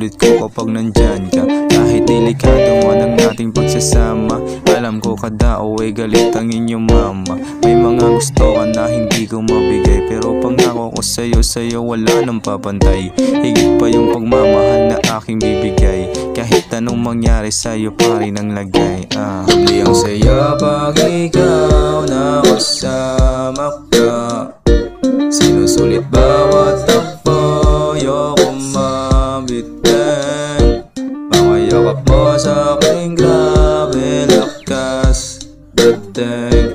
sinusulit ko kapag nandyan ka. Kahit delikado man ang ating pagsasama, alam ko kada uwi galit ang inyong mama. May mga gusto ka na hindi ko mabigay, pero pangako ko sa'yo wala nang papantay. Higit pa yung pagmamahal na aking bibigay, kahit anong mangyari sa'yo pa rin ang lagay. Huli ang saya pag ikaw na kasama ka, sinusulit bawat takbo, ayoko mabitin. Mga yakap mo sa'king grabe lakas dating.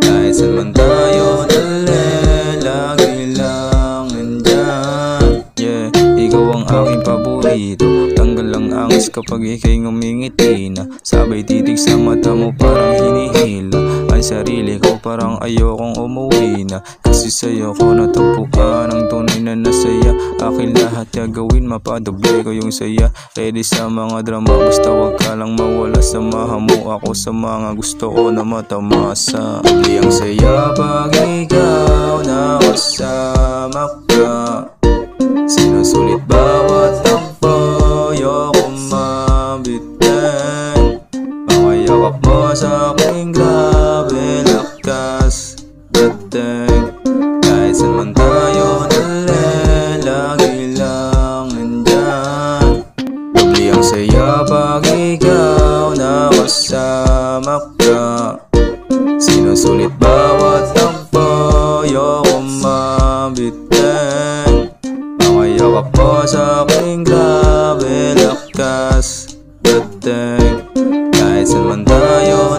Kahit saan man tayo dalhin, lagi lang nandyan. Yeah, ikaw ang aking paborito. Tanggal lang angis kapag ika'y ngumingiti na. Sabay titig sa mata mo parang hinihila ang sarili ko, parang ayokong umuwi na. Kasi sa'yo ko natagpuan ang tunay na nasaya. Akin lahat gagawin, mapadoble ko yung saya. Ready sa mga drama, basta wag ka lang mawala. Samahan mo ako sa mga gusto ko na matamasa. Huli ang saya pag ikaw na kasama ka, sinusulit bawat takbo, ayoko mabitin. Mga yakap mo sa'king grabe lakas dating. Kahit saan man tayo dalhin, lagi lang nandyan. Doble ang saya pag ikaw na kasama ka, sinusulit bawat takbo, ayoko mabitin. Mga yakap mo sa'king grabe lakas dating. Kahit saan man tayo